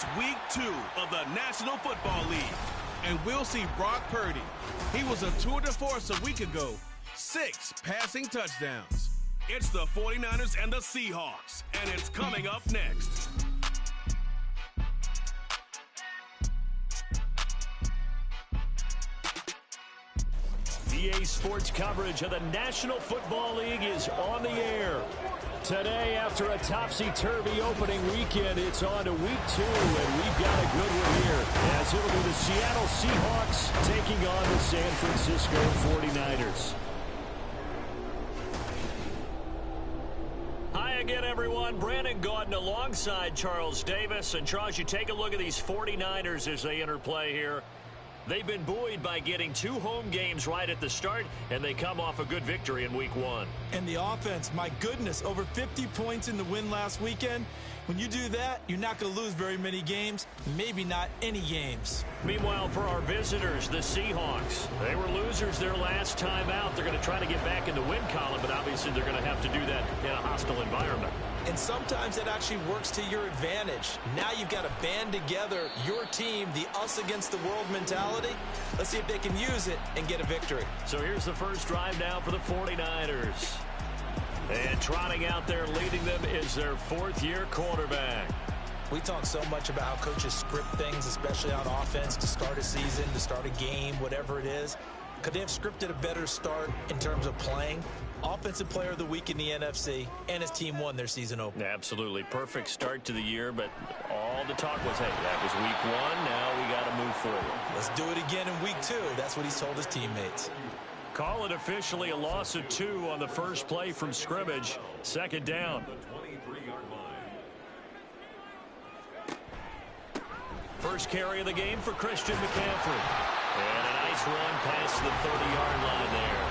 It's week 2 of the National Football League. And we'll see Brock Purdy. He was a tour de force a week ago. 6 passing touchdowns. It's the 49ers and the Seahawks. And it's coming up next. EA Sports coverage of the National Football League is on the air. Today, after a topsy-turvy opening weekend, it's on to week 2, and we've got a good one here, as it'll be the Seattle Seahawks taking on the San Francisco 49ers. Hi again, everyone. Brandon Gaudin alongside Charles Davis. And Charles, you take a look at these 49ers as they enter play here. They've been buoyed by getting 2 home games right at the start, and they come off a good victory in week 1. And the offense, my goodness, over 50 points in the win last weekend. When you do that, you're not going to lose very many games, maybe not any games. Meanwhile, for our visitors, the Seahawks, they were losers their last time out. They're going to try to get back in the win column, but obviously they're going to have to do that in a hostile environment. And sometimes it actually works to your advantage. Now you've got to band together your team, the us against the world mentality. Let's see if they can use it and get a victory. So here's the first drive now for the 49ers. And trotting out there leading them is their 4th-year quarterback. We talk so much about how coaches script things, especially on offense, to start a season, to start a game, whatever it is. Could they have scripted a better start in terms of playing? Offensive Player of the Week in the NFC, and his team won their season opener. Absolutely. Perfect start to the year, but all the talk was, hey, that was week 1. Now we got to move forward. Let's do it again in week 2. That's what he's told his teammates. Call it officially a loss of 2 on the first play from scrimmage. 2nd down. First carry of the game for Christian McCaffrey. And a nice run past the 30-yard line there.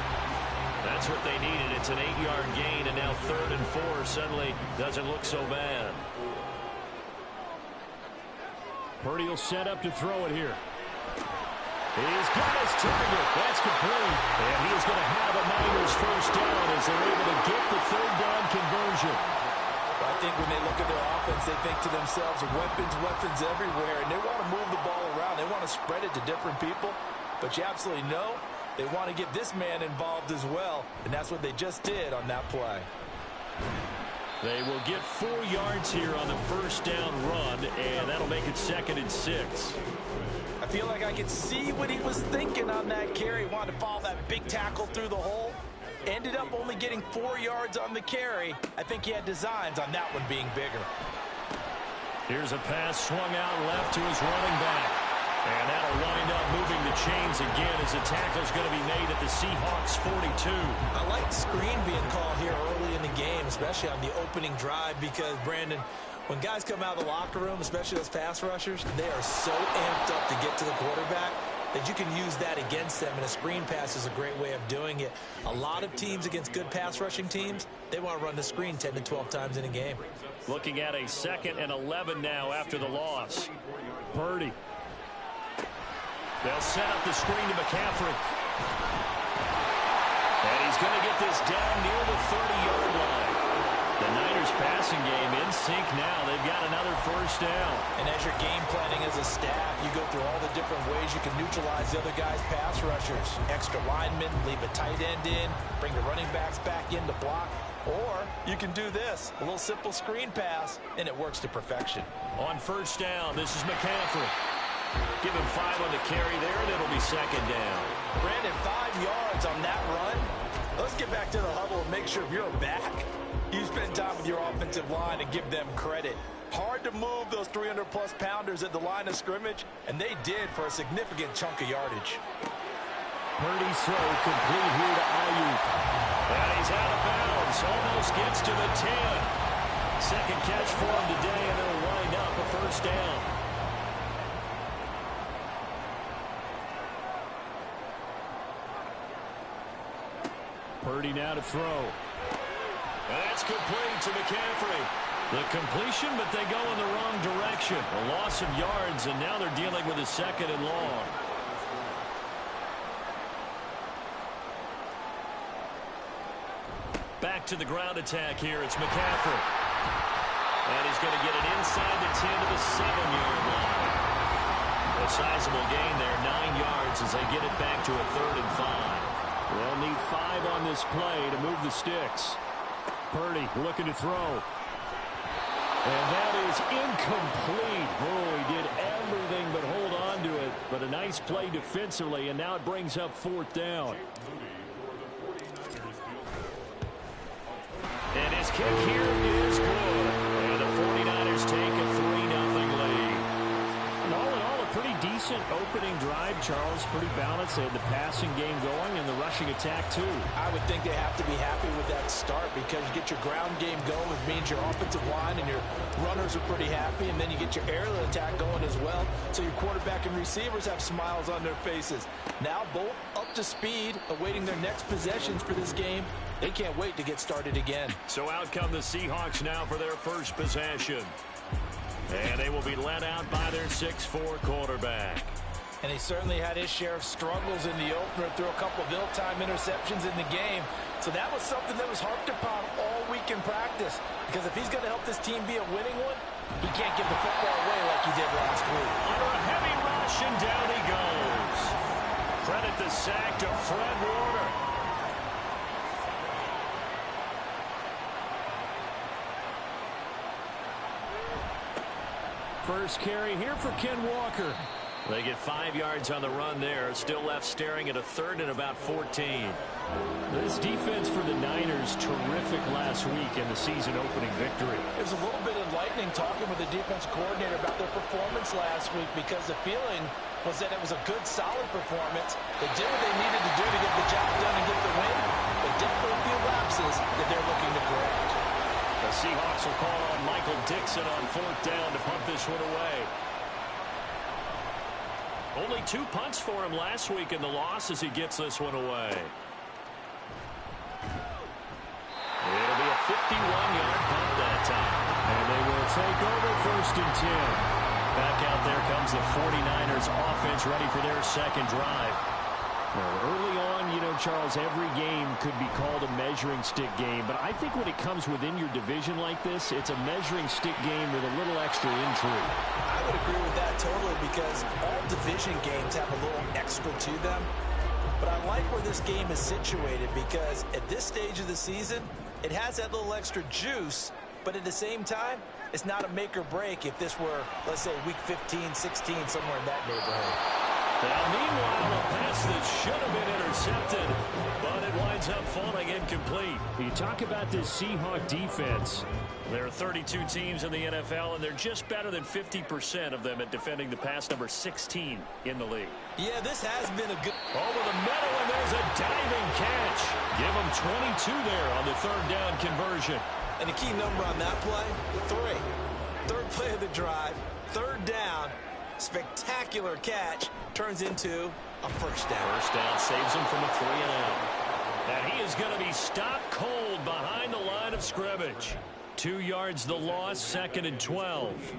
That's what they needed. It's an 8-yard gain, and now 3rd and 4 suddenly doesn't look so bad. Purdy will set up to throw it here. He's got his target. That's complete. And he's going to have a Niners first down as they're able to get the 3rd down conversion. I think when they look at their offense, they think to themselves, weapons everywhere, and they want to move the ball around. They want to spread it to different people. But you absolutely know they want to get this man involved as well, and that's what they just did on that play. They will get 4 yards here on the first down run, and that'll make it 2nd and 6. I feel like I could see what he was thinking on that carry. He wanted to follow that big tackle through the hole. Ended up only getting 4 yards on the carry. I think he had designs on that one being bigger. Here's a pass swung out left to his running back. And that'll wind up moving the chains again as the tackle's going to be made at the Seahawks 42. I like the screen being called here early in the game, especially on the opening drive, because, Brandon, when guys come out of the locker room, especially those pass rushers, they are so amped up to get to the quarterback that you can use that against them, and a screen pass is a great way of doing it. A lot of teams against good pass rushing teams, they want to run the screen 10 to 12 times in a game. Looking at a 2nd and 11 now after the loss. Purdy. They'll set up the screen to McCaffrey. And he's going to get this down near the 30-yard line. The Niners passing game in sync now. They've got another first down. And as you're game planning as a staff, you go through all the different ways you can neutralize the other guy's pass rushers. Extra linemen, leave a tight end in, bring the running backs back in to block. Or you can do this, a little simple screen pass, and it works to perfection. On first down, this is McCaffrey. Give him 5 on the carry there, and it'll be 2nd down. Brandon, 5 yards on that run. Let's get back to the huddle and make sure if you're back, you spend time with your offensive line and give them credit. Hard to move those 300-plus pounders at the line of scrimmage, and they did for a significant chunk of yardage. Purdy's throw complete here to Ayuk. And he's out of bounds. Almost gets to the 10. 2nd catch for him today, and it'll wind up a first down. Purdy now to throw. And that's complete to McCaffrey. The completion, but they go in the wrong direction. A loss of yards, and now they're dealing with a 2nd and long. Back to the ground attack here. It's McCaffrey. And he's going to get it inside the 10 to the 7-yard line. A sizable gain there, 9 yards as they get it back to a 3rd and 5. They'll need 5 on this play to move the sticks. Purdy looking to throw. And that is incomplete. Oh, he did everything but hold on to it. But a nice play defensively, and now it brings up 4th down. And his kick here is good. And the 49ers take a 3-0 lead. And all in all, a pretty decent opening drive, Charles. Pretty balanced. They had the passing game going and the rushing attack, too. I would think they have to be happy with that start because you get your ground game going, which means your offensive line and your runners are pretty happy, and then you get your aerial attack going as well. So your quarterback and receivers have smiles on their faces. Now both up to speed, awaiting their next possessions for this game. They can't wait to get started again. So out come the Seahawks now for their first possession. And they will be led out by their 6'4" quarterback. And he certainly had his share of struggles in the opener, threw a couple of ill-timed interceptions in the game. So that was something that was harped upon all week in practice. Because if he's going to help this team be a winning one, he can't give the football away like he did last week. Under a heavy rush, and down he goes. Credit the sack to Fred Warner. First carry here for Ken Walker. They get 5 yards on the run there. Still left staring at a 3rd and about 14. This defense for the Niners, terrific last week in the season opening victory. It was a little bit enlightening talking with the defense coordinator about their performance last week because the feeling was that it was a good, solid performance. They did what they needed to do to get the job done and get the win, but definitely a few lapses that they're looking to correct. The Seahawks will call on Michael Dixon on 4th down to punt this one away. Only 2 punts for him last week in the loss as he gets this one away. It'll be a 51-yard punt that time. And they will take over 1st and 10. Back out there comes the 49ers offense ready for their second drive. Well, early on, you know, Charles, every game could be called a measuring stick game. But I think when it comes within your division like this, it's a measuring stick game with a little extra intrigue. I would agree with that totally because all division games have a little extra to them. But I like where this game is situated because at this stage of the season, it has that little extra juice. But at the same time, it's not a make or break if this were, let's say, week 15, 16, somewhere in that neighborhood. Now, meanwhile, a pass that should have been intercepted, but it winds up falling incomplete. You talk about this Seahawk defense. There are 32 teams in the NFL, and they're just better than 50% of them at defending the pass, number 16 in the league. Yeah, this has been a good... Over the middle, and there's a diving catch. Give them 22 there on the 3rd down conversion. And the key number on that play, 3. 3rd play of the drive, 3rd down. Spectacular catch turns into a 1st down. 1st down saves him from a 3-and-out. And he is going to be stopped cold behind the line of scrimmage. 2 yards the loss, 2nd and 12.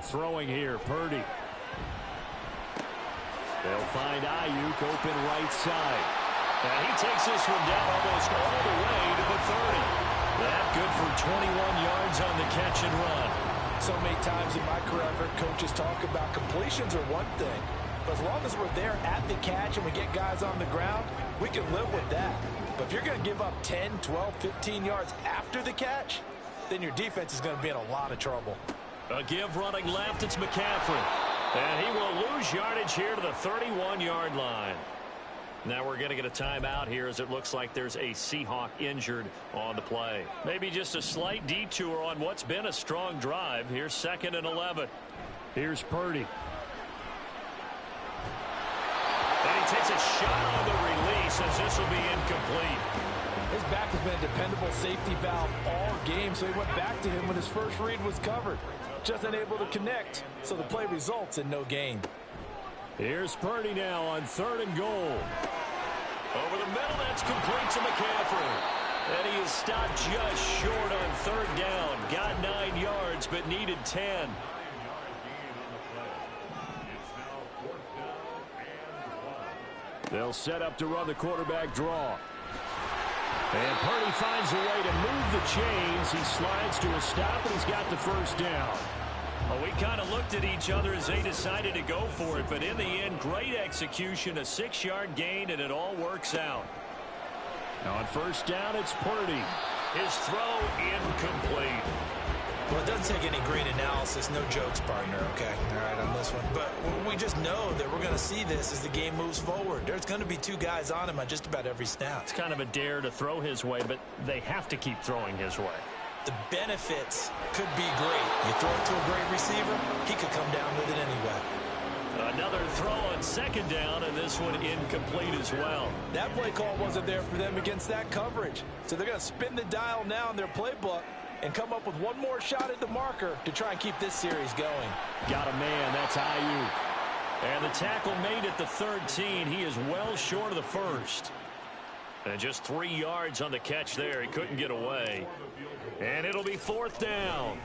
Throwing here, Purdy. They'll find Ayuk open right side. And he takes this one down almost all the way to the 30. That good for 21 yards on the catch and run. So many times in my career, I've heard coaches talk about completions are one thing. But as long as we're there at the catch and we get guys on the ground, we can live with that. But if you're going to give up 10, 12, 15 yards after the catch, then your defense is going to be in a lot of trouble. A give running left, it's McCaffrey. And he will lose yardage here to the 31-yard line. Now we're going to get a timeout here as it looks like there's a Seahawk injured on the play. Maybe just a slight detour on what's been a strong drive. Here's 2nd and 11. Here's Purdy. And he takes a shot on the release as this will be incomplete. His back has been a dependable safety valve all game, so he went back to him when his first read was covered. Just unable to connect, so the play results in no gain. Here's Purdy now on 3rd and goal. Over the middle, that's complete to McCaffrey. And he is stopped just short on 3rd down. Got 9 yards, but needed 10. They'll set up to run the quarterback draw. And Purdy finds a way to move the chains. He slides to a stop, and he's got the first down. Well, we kind of looked at each other as they decided to go for it, but in the end, great execution, a 6-yard gain, and it all works out. Now on first down, it's Purdy. His throw incomplete. Well, it doesn't take any great analysis. No jokes, partner, okay? All right, on this one. But we just know that we're going to see this as the game moves forward. There's going to be 2 guys on him on just about every snap. It's kind of a dare to throw his way, but they have to keep throwing his way. The benefits could be great. You throw it to a great receiver, he could come down with it anyway. Another throw on second down, and this one incomplete as well. That play call wasn't there for them against that coverage. So they're going to spin the dial now in their playbook and come up with one more shot at the marker to try and keep this series going. Got a man. That's Ayuk. And the tackle made at the 13. He is well short of the first. And just 3 yards on the catch there. He couldn't get away. And it'll be fourth down.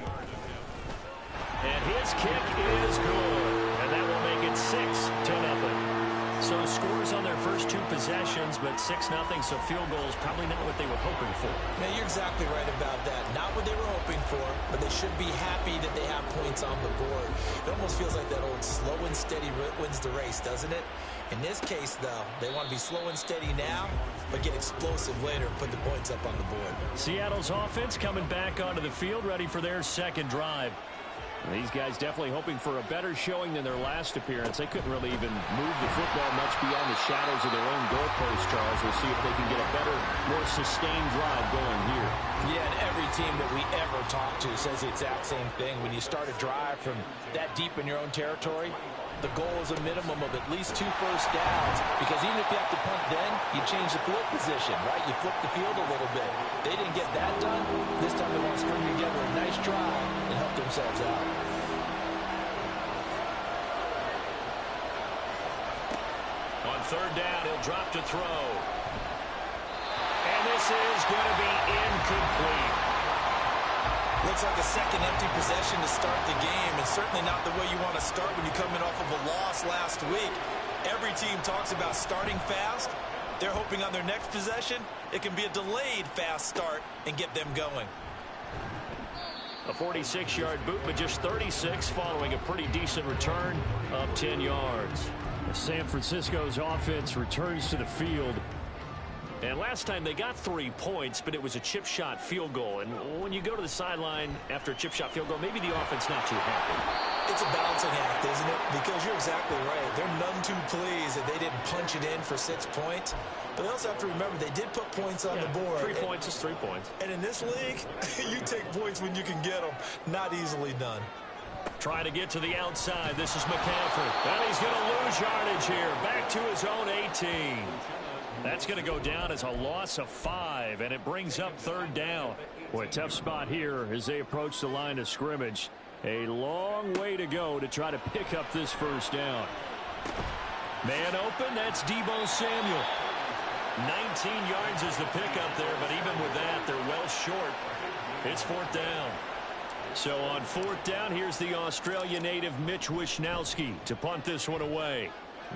And his kick is good. And that will make it 6-0. So scores on their first 2 possessions, but 6-0, so field goal is probably not what they were hoping for. Now, you're exactly right about that. Not what they were hoping for, but they should be happy that they have points on the board. It almost feels like that old slow and steady wins the race, doesn't it? In this case, though, they want to be slow and steady now, but get explosive later and put the points up on the board. Seattle's offense coming back onto the field, ready for their second drive. These guys definitely hoping for a better showing than their last appearance. They couldn't really even move the football much beyond the shadows of their own goalpost, Charles. We'll see if they can get a better, more sustained drive going here. Yeah, and every team that we ever talk to says the exact same thing. When you start a drive from that deep in your own territory, the goal is a minimum of at least 2 first downs, because even if you have to punt then, you change the field position, right? You flip the field a little bit. They didn't get that done. This time they want to string together a nice drive and help themselves out. On third down, he'll drop to throw. And this is going to be incomplete. Looks like a second empty possession to start the game, and certainly not the way you want to start when you come in off of a loss last week. Every team talks about starting fast. They're hoping on their next possession, it can be a delayed fast start and get them going. A 46-yard boot, but just 36 following a pretty decent return of 10 yards. San Francisco's offense returns to the field. And last time they got 3 points, but it was a chip shot field goal. And when you go to the sideline after a chip shot field goal, maybe the offense not too happy. It's a balancing act, isn't it? Because you're exactly right. They're none too pleased that they didn't punch it in for 6 points. But they also have to remember they did put points on the board. 3 points is 3 points. And in this league, you take points when you can get them. Not easily done. Trying to get to the outside. This is McCaffrey. And he's going to lose yardage here. Back to his own 18. That's going to go down as a loss of 5, and it brings up third down. Boy, tough spot here as they approach the line of scrimmage. A long way to go to try to pick up this first down. Man open, that's Deebo Samuel. 19 yards is the pickup there, but even with that, they're well short. It's fourth down. So on fourth down, here's the Australia native Mitch Wishnowsky to punt this one away.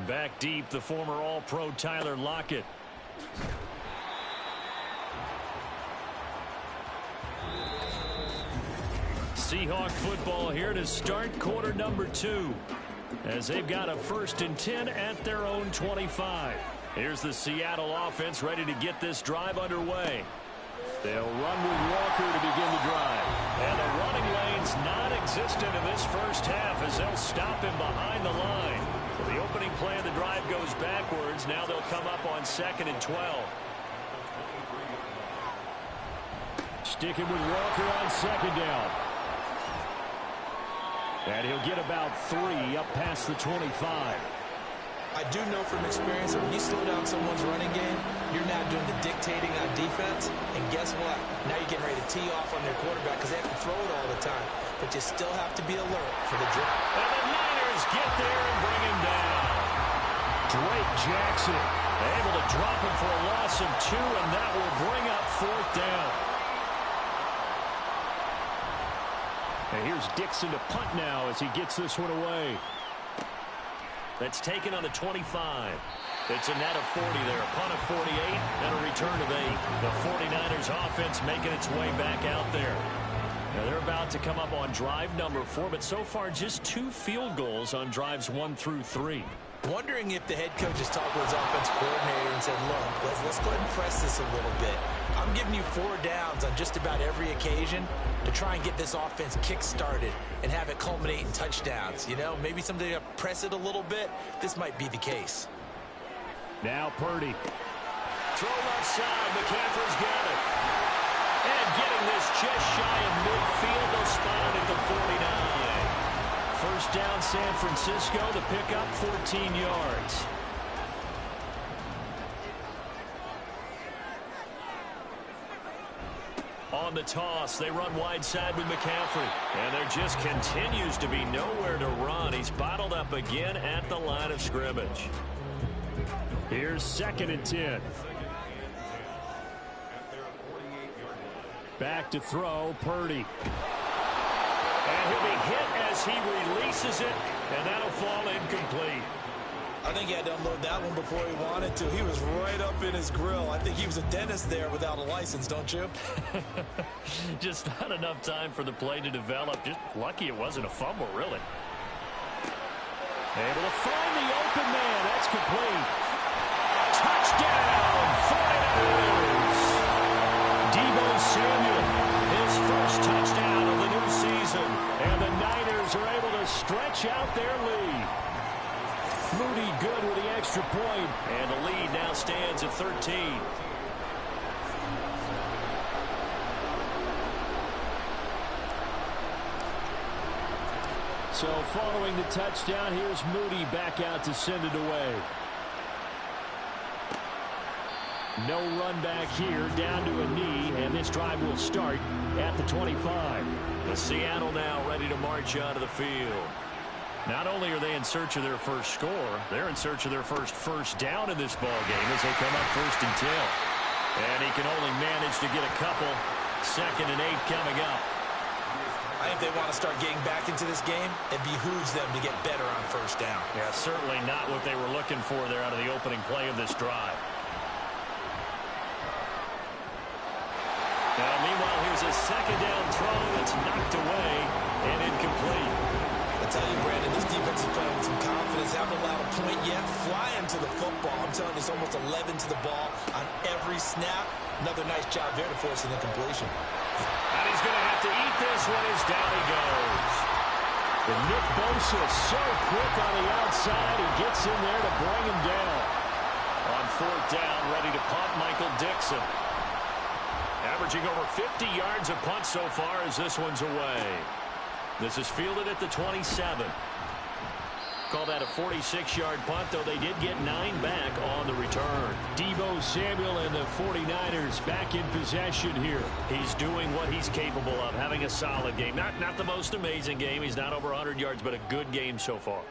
Back deep, the former All-Pro Tyler Lockett. Seahawk football here to start quarter number 2. As they've got a 1st and 10 at their own 25. Here's the Seattle offense ready to get this drive underway. They'll run with Walker to begin the drive. And the running lane's non-existent in this first half as they'll stop him behind the line. So the opening play of the drive goes backwards. Now they'll come up on 2nd and 12. Sticking with Walker on 2nd down. And he'll get about 3 up past the 25. I do know from experience that when you slow down someone's running game, you're now doing the dictating on defense. And guess what? Now you're getting ready to tee off on their quarterback because they have to throw it all the time. But you still have to be alert for the drop. And the Niners get there and bring him down. Drake Jackson able to drop him for a loss of 2, and that will bring up fourth down. And here's Dixon to punt now as he gets this one away. That's taken on the 25. It's a net of 40 there, a punt of 48, and a return of 8. The 49ers offense making its way back out there. Now they're about to come up on drive number 4, but so far just 2 field goals on drives 1 through 3. Wondering if the head coach has talked with his offensive coordinator and said, look, let's go ahead and press this a little bit. I'm giving you 4 downs on just about every occasion to try and get this offense kick-started and have it culminate in touchdowns. You know, maybe something to press it a little bit. This might be the case. Now Purdy. Throw left side. McCaffrey's got it. And getting this just shy of midfield. They'll spot it at the 49. First down San Francisco. The pickup 14 yards. On the toss, they run wide side with McCaffrey. And there just continues to be nowhere to run. He's bottled up again at the line of scrimmage. Here's 2nd and 10. Back to throw, Purdy. And he'll be hit as he releases it, and that'll fall incomplete. I think he had to unload that one before he wanted to. He was right up in his grill. I think he was a dentist there without a license, don't you? Just not enough time for the play to develop. Just lucky it wasn't a fumble, really. Able to find the open man. That's complete. Touchdown, 49ers! Deebo Samuel, his first touchdown of the new season. And the Niners are able to stretch out their lead. Moody good with the extra point, and the lead now stands at 13. So following the touchdown, here's Moody back out to send it away. No run back here, down to a knee, and this drive will start at the 25. The Seattle now ready to march out of the field. Not only are they in search of their first score, they're in search of their first down in this ball game as they come up 1st and 10. And he can only manage to get a couple. 2nd and 8 coming up. I think they want to start getting back into this game. It behooves them to get better on 1st down. Yeah, certainly not what they were looking for there out of the opening play of this drive. Now, meanwhile, here's a 2nd down throw that's knocked away and incomplete. I tell you, Brandon, this defense is playing with some confidence. Haven't allowed a point yet. Flying to the football. I'm telling you, it's almost 11 to the ball on every snap. Another nice job there to force an incompletion. And he's going to have to eat this one as down he goes. And Nick Bosa so quick on the outside. He gets in there to bring him down. On 4th down, ready to punt, Michael Dixon. Averaging over 50 yards a punt so far as this one's away. This is fielded at the 27. Call that a 46-yard punt, though they did get 9 back on the return. Deebo Samuel and the 49ers back in possession here. He's doing what he's capable of, having a solid game. Not the most amazing game. He's not over 100 yards, but a good game so far.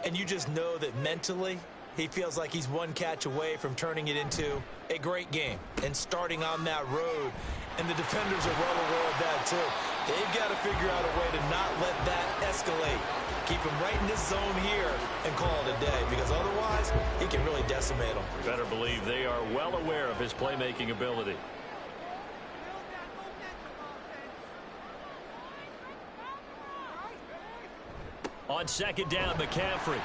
And you just know that mentally, he feels like he's one catch away from turning it into a great game and starting on that road. And the defenders are well aware of that, too. They've got to figure out a way to not let that escalate. Keep him right in this zone here and call it a day, because otherwise he can really decimate them. Better believe they are well aware of his playmaking ability. On 2nd down, McCaffrey.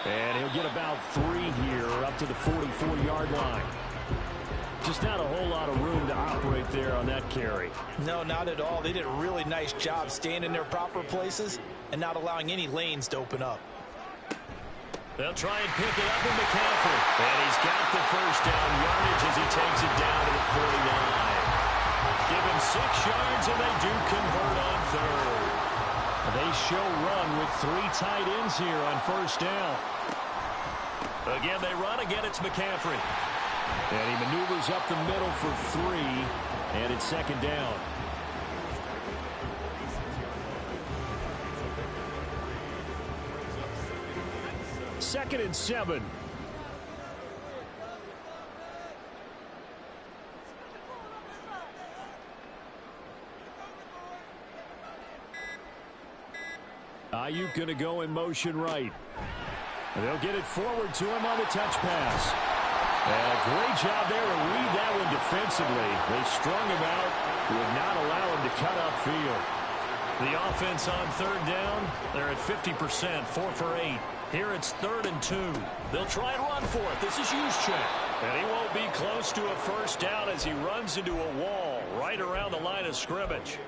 And he'll get about 3 here up to the 44-yard line. Just not a whole lot of room to operate there on that carry. No, not at all. They did a really nice job staying in their proper places and not allowing any lanes to open up. They'll try and pick it up with McCaffrey. And he's got the first down yardage as he takes it down to the 49. Give him 6 yards, and they do convert on 3rd. They show run with 3 tight ends here on 1st down. Again, they run. Again, it's McCaffrey. And he maneuvers up the middle for 3, and it's 2nd down. Second and 7. Ayuk going to go in motion right. They'll get it forward to him on the touch pass. And a great job there to read that one defensively. They strung him out, would not allow him to cut upfield. The offense on third down, they're at 50%, 4 for 8. Here it's 3rd and 2. They'll try and run for it. This is Juszczyk. And he won't be close to a first down as he runs into a wall right around the line of scrimmage.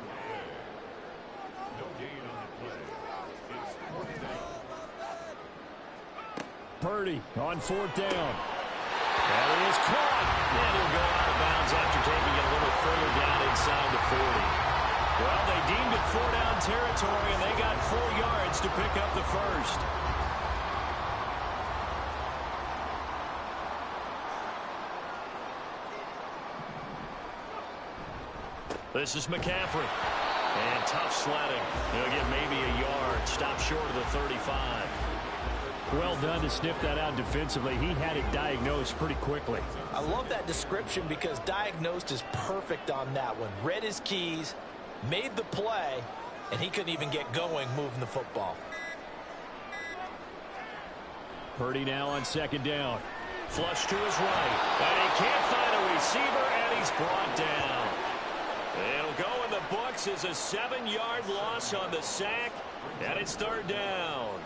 Purdy on 4th down. And he is caught. And he'll go out of bounds after taking it a little further down inside the 40. Well, they deemed it 4-down territory, and they got 4 yards to pick up the first. This is McCaffrey. And tough sledding. He'll get maybe a yard. Stop short of the 35. Well done to sniff that out defensively. He had it diagnosed pretty quickly. I love that description because diagnosed is perfect on that one. Read his keys, made the play, and he couldn't even get going moving the football. Purdy now on 2nd down. Flush to his right. And he can't find a receiver, and he's brought down. It'll go in the books as a 7-yard loss on the sack, and it's 3rd down.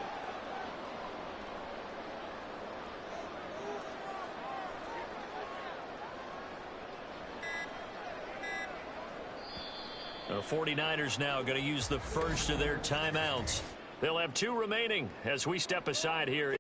The 49ers now going to use the first of their timeouts. They'll have 2 remaining as we step aside here.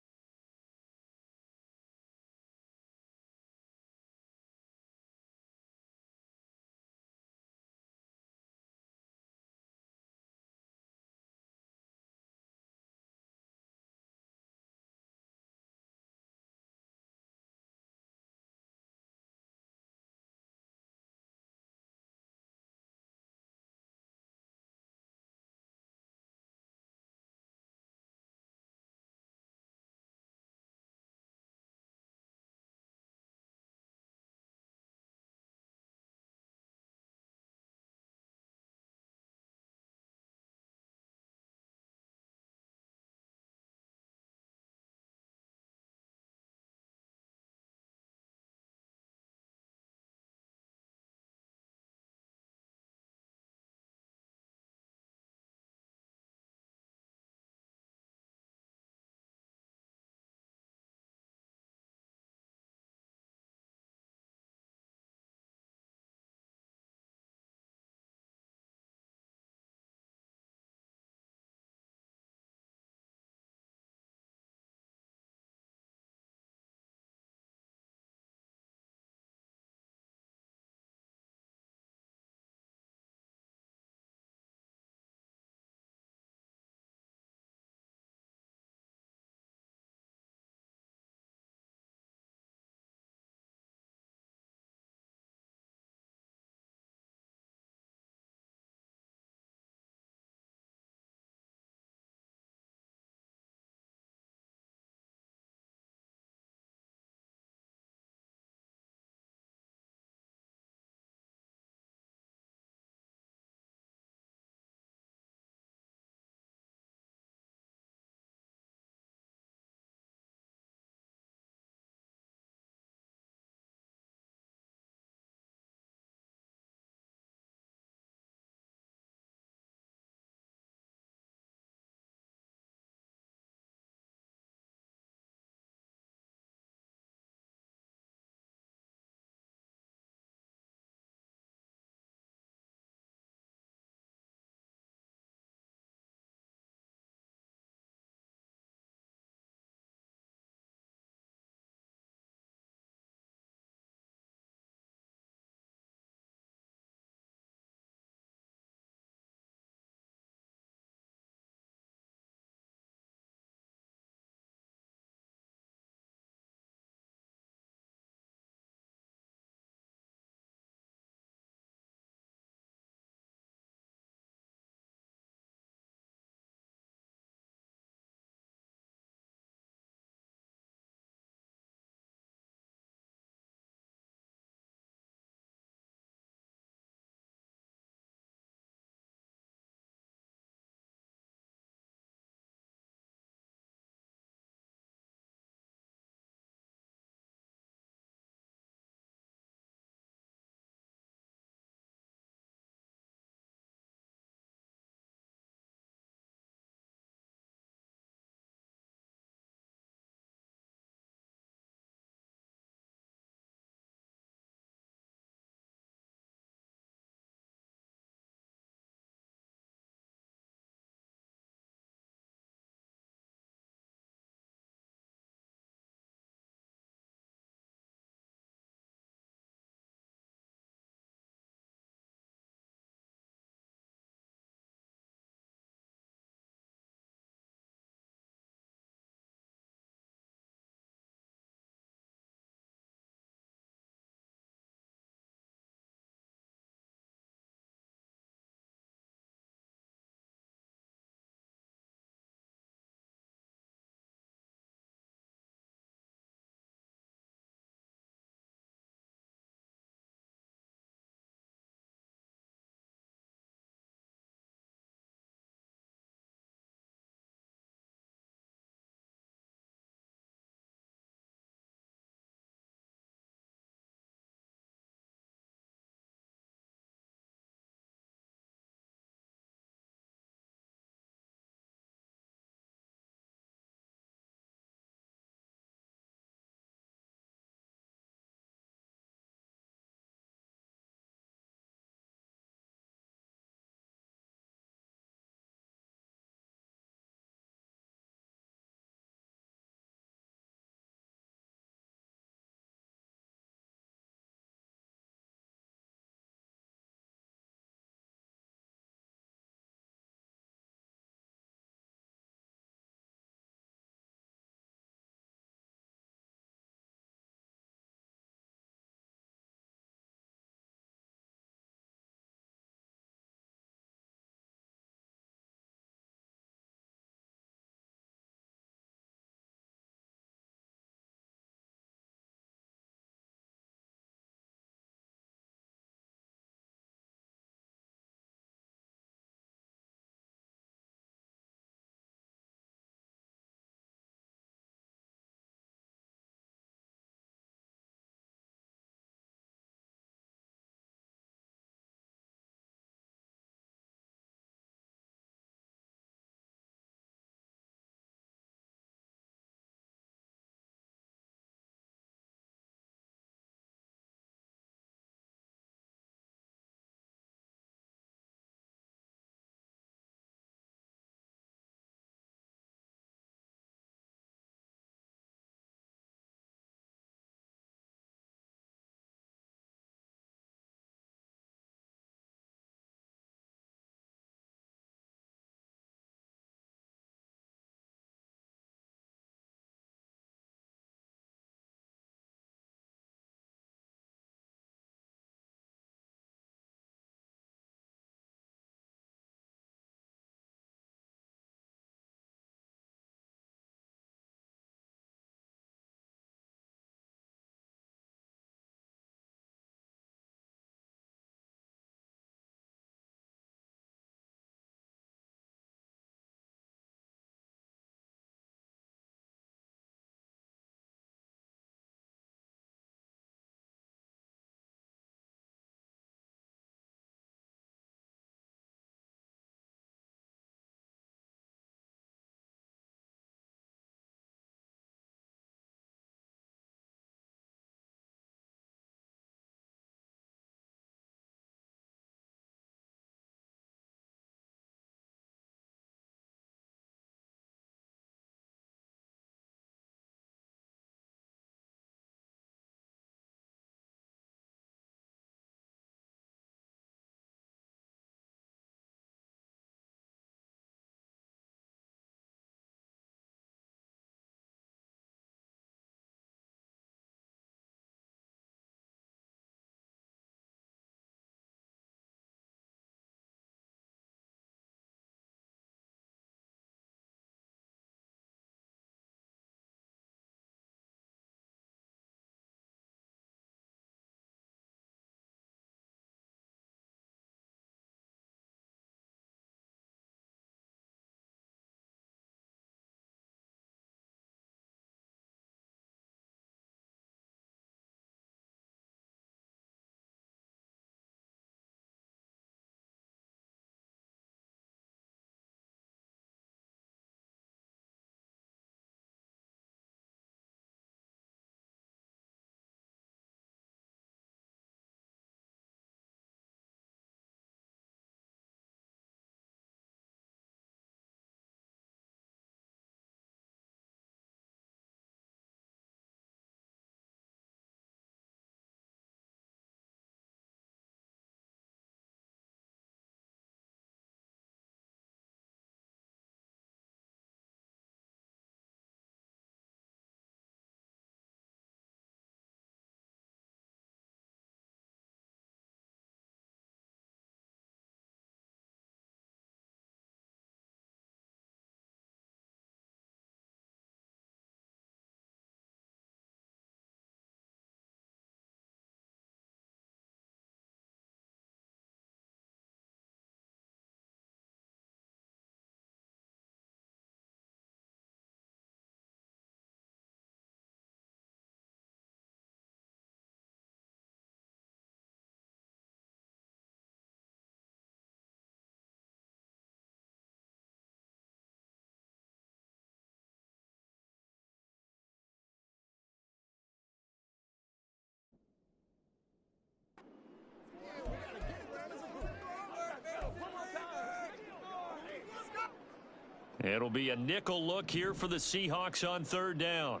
It'll be a nickel look here for the Seahawks on third down.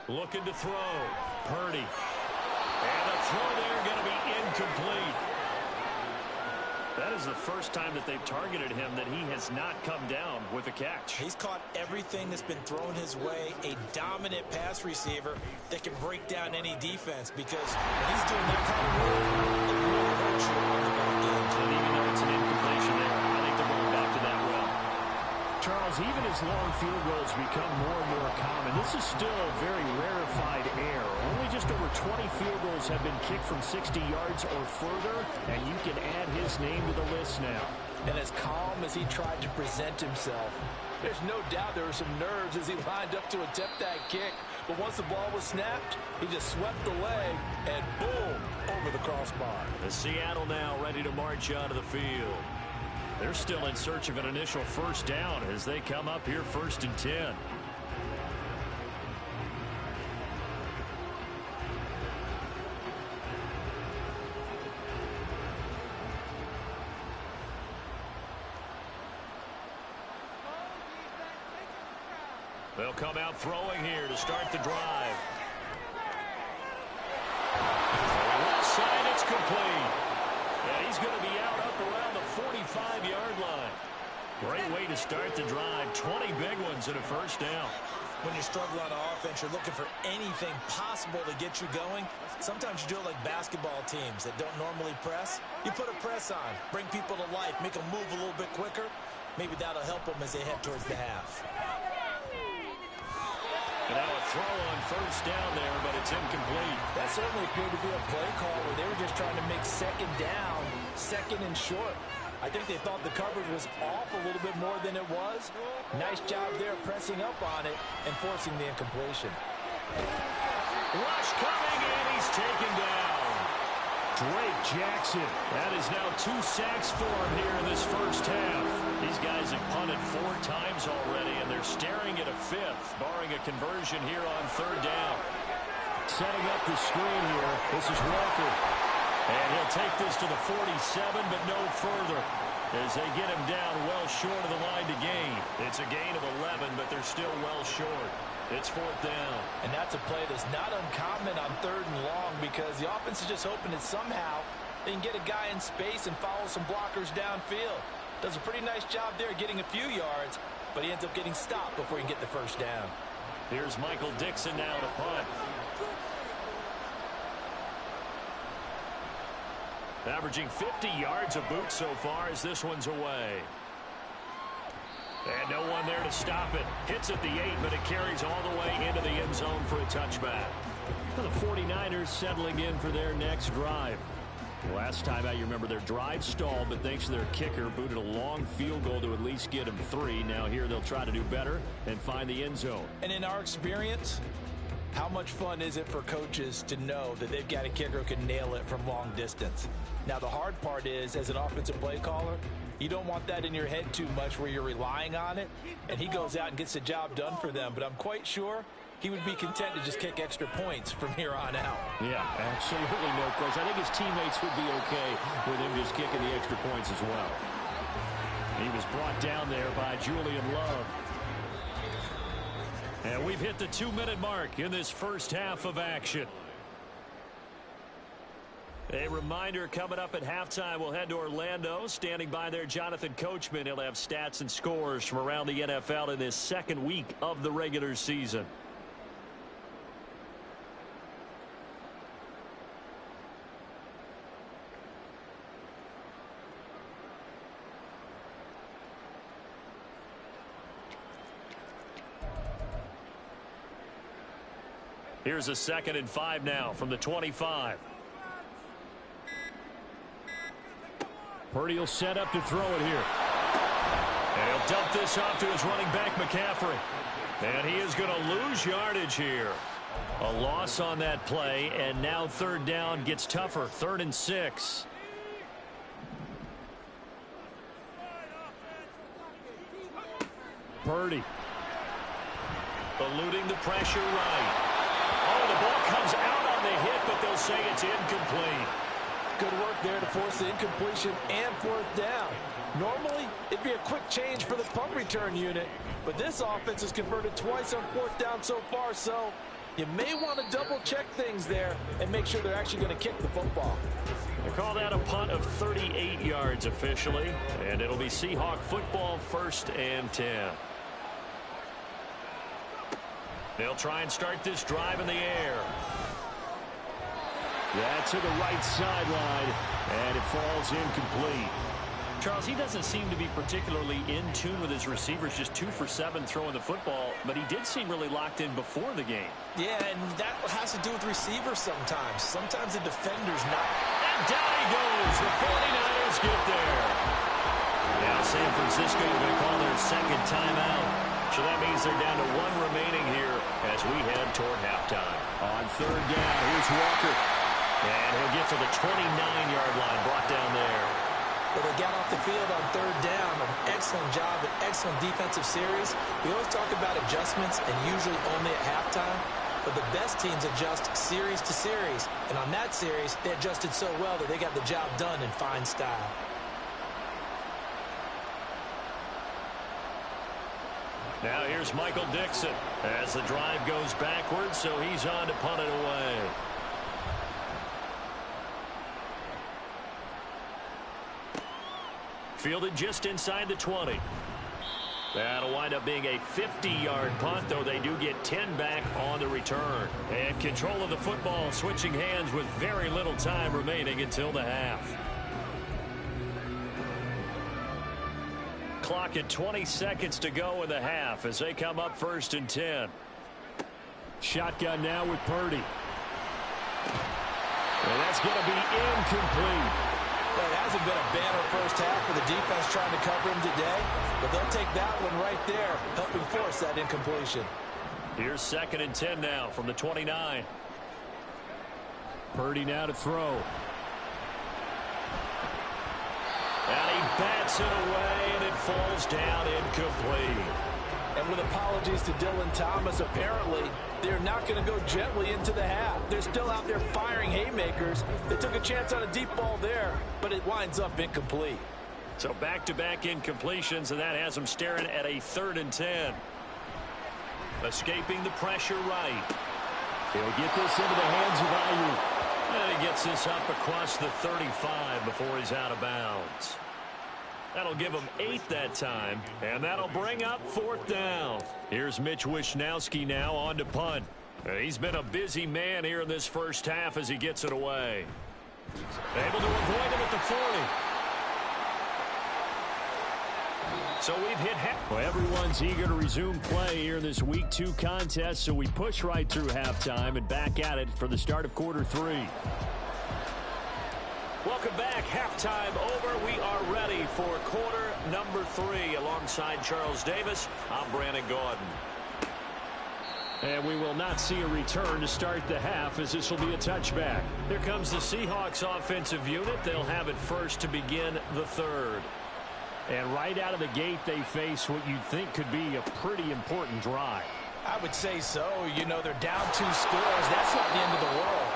Looking to throw. Purdy. And the throw there going to be incomplete. That is the first time that they've targeted him that he has not come down with a catch. He's caught everything that's been thrown his way. A dominant pass receiver that can break down any defense, because when he's doing that kind of work, it really hurts you on the back end. And even though it's an incompletion there, I think they're going back to that well. Charles, even as long field goals become more and more common, this is still a very rarefied air. Only just over 20 field goals have been kicked from 60 yards or further, and you can add his name to the list now. And as calm as he tried to present himself, there's no doubt there were some nerves as he lined up to attempt that kick. But once the ball was snapped, he just swept the leg and boom, over the crossbar. The Seattle now ready to march onto the field. They're still in search of an initial first down as they come up here 1st and 10. They'll come out throwing here to start the drive. Left side, it's complete. And he's going to be out up around the 45-yard line. Great way to start the drive. 20 big ones and a first down. When you struggle on offense, you're looking for anything possible to get you going. Sometimes you do it like basketball teams that don't normally press. You put a press on, bring people to life, make them move a little bit quicker. Maybe that'll help them as they head towards the half. And now a throw on first down there, but it's incomplete. That certainly appeared to be a play call where they were just trying to make second down, second and short. I think they thought the coverage was off a little bit more than it was. Nice job there pressing up on it and forcing the incompletion. Rush coming, and he's taken down. Drake Jackson. That is now 2 sacks for him here in this first half. These guys have punted 4 times already, and they're staring at a 5th, barring a conversion here on third down. Setting up the screen here. This is Walker. And he'll take this to the 47, but no further, as they get him down well short of the line to gain. It's a gain of 11, but they're still well short. It's 4th down. And that's a play that's not uncommon on 3rd and long, because the offense is just hoping that somehow they can get a guy in space and follow some blockers downfield. Does a pretty nice job there getting a few yards, but he ends up getting stopped before he can get the first down. Here's Michael Dixon now to punt. Averaging 50 yards a boot so far as this one's away. And no one there to stop it. Hits at the 8, but it carries all the way into the end zone for a touchback. The 49ers settling in for their next drive. Last time out, you remember their drive stalled, but thanks to their kicker, booted a long field goal to at least get them 3. Now here they'll try to do better and find the end zone. And in our experience, how much fun is it for coaches to know that they've got a kicker who can nail it from long distance? Now, the hard part is, as an offensive play caller, you don't want that in your head too much where you're relying on it, and he goes out and gets the job done for them. But I'm quite sure he would be content to just kick extra points from here on out. Yeah, absolutely no question. I think his teammates would be okay with him just kicking the extra points as well. He was brought down there by Julian Love. And we've hit the 2-minute mark in this first half of action. A reminder, coming up at halftime, we'll head to Orlando. Standing by there, Jonathan Coachman. He'll have stats and scores from around the NFL in this second week of the regular season. Here's a 2nd and 5 now from the 25. Purdy will set up to throw it here. And he'll dump this off to his running back, McCaffrey. And he is going to lose yardage here. A loss on that play, and now 3rd down gets tougher. 3rd and 6. Purdy. Eluding the pressure right. Oh, the ball comes out on the hit, but they'll say it's incomplete. Good work there to force the incompletion and fourth down. Normally, it'd be a quick change for the punt return unit, but this offense has converted twice on fourth down so far, so you may want to double-check things there and make sure they're actually going to kick the football. They call that a punt of 38 yards officially, and it'll be Seahawk football, 1st and 10. They'll try and start this drive in the air. Yeah, to the right sideline, and it falls incomplete. Charles, he doesn't seem to be particularly in tune with his receivers, just 2 for 7 throwing the football, but he did seem really locked in before the game. Yeah, and that has to do with receivers sometimes. Sometimes the defender's not. And down he goes. The 49ers get there. Now San Francisco going to call their second timeout. So that means they're down to 1 remaining here as we head toward halftime. On 3rd down, here's Walker. And he'll get to the 29-yard line, brought down there. Well, they got off the field on 3rd down. An excellent job, an excellent defensive series. We always talk about adjustments and usually only at halftime. But the best teams adjust series to series. And on that series, they adjusted so well that they got the job done in fine style. Now here's Michael Dixon as the drive goes backwards, so he's on to punt it away. Fielded just inside the 20. That'll wind up being a 50-yard punt, though they do get 10 back on the return. And control of the football switching hands with very little time remaining until the half. Clock at 20 seconds to go in the half as they come up 1st and 10. Shotgun now with Purdy. And that's going to be incomplete. Well, it hasn't been a banner first half for the defense trying to cover him today, but they'll take that one right there, helping force that incompletion. Here's 2nd and 10 now from the 29. Purdy now to throw. And he bats it away, and it falls down incomplete. And with apologies to Dylan Thomas, apparently they're not going to go gently into the half. They're still out there firing haymakers. They took a chance on a deep ball there, but it winds up incomplete. So back-to-back incompletions, and that has them staring at a 3rd and 10. Escaping the pressure right. He'll get this into the hands of Ayuk. And he gets this up across the 35 before he's out of bounds. That'll give him 8 that time, and that'll bring up 4th down. Here's Mitch Wishnowsky now on to punt. He's been a busy man here in this first half as he gets it away. Able to avoid him at the 40. So we've hit half. Well, everyone's eager to resume play here in this Week 2 contest, so we push right through halftime and back at it for the start of quarter 3. Welcome back. Halftime over. We are ready for quarter number 3. Alongside Charles Davis, I'm Brandon Gaudin. And we will not see a return to start the half, as this will be a touchback. Here comes the Seahawks offensive unit. They'll have it first to begin the 3rd. And right out of the gate, they face what you'd think could be a pretty important drive. I would say so. You know, they're down 2 scores. That's not the end of the world.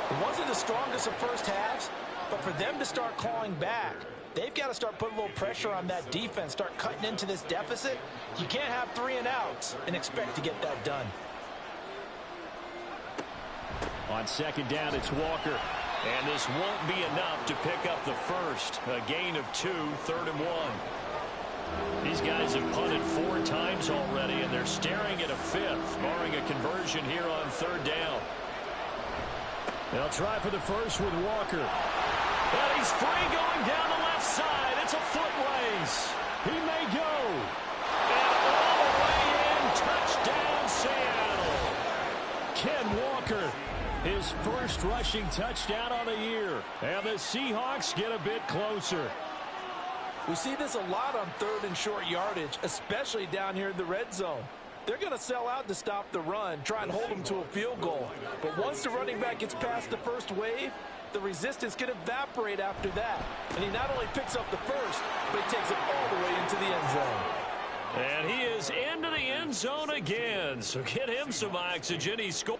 It wasn't the strongest of first halves, but for them to start clawing back, they've got to start putting a little pressure on that defense, start cutting into this deficit. You can't have 3 and outs and expect to get that done. On 2nd down, it's Walker. And this won't be enough to pick up the first. A gain of 2, 3rd and 1. These guys have punted 4 times already, and they're staring at a 5th, barring a conversion here on 3rd down. They'll try for the first with Walker. And he's free going down the left side. It's a foot race. He may go. And all the way in, touchdown Seattle. Ken Walker, his first rushing touchdown on the year. And the Seahawks get a bit closer. We see this a lot on 3rd and short yardage, especially down here in the red zone. They're going to sell out to stop the run, try and hold them to a field goal. But once the running back gets past the first wave, the resistance can evaporate after that. And he not only picks up the first, but he takes it all the way into the end zone. And he is into the end zone again. So get him some oxygen. He scored.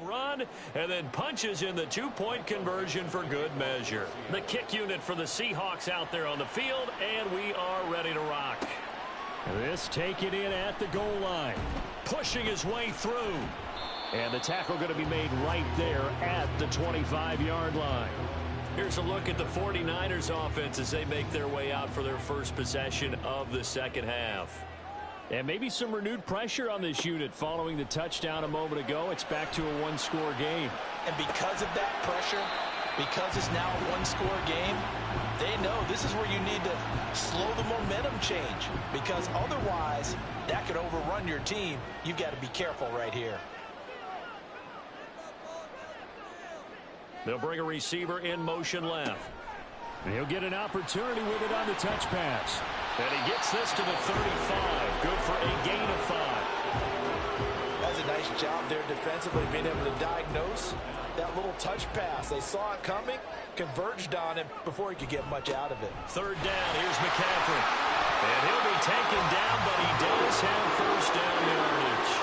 run and then punches in the two-point conversion for good measure. The kick unit for the Seahawks out there on the field, and we are ready to rock. This taken in at the goal line. Pushing his way through. And the tackle going to be made right there at the 25-yard line. Here's a look at the 49ers offense as they make their way out for their first possession of the second half. And maybe some renewed pressure on this unit following the touchdown a moment ago. It's back to a one-score game. And because of that pressure, because it's now a one-score game, they know this is where you need to slow the momentum change, because otherwise that could overrun your team. You've got to be careful right here. They'll bring a receiver in motion left. And he'll get an opportunity with it on the touch pass. And he gets this to the 35. Good for a gain of 5. That's a nice job there defensively, being able to diagnose that little touch pass. They saw it coming, converged on him before he could get much out of it. Third down, here's McCaffrey. And he'll be taken down, but he does have first down yardage.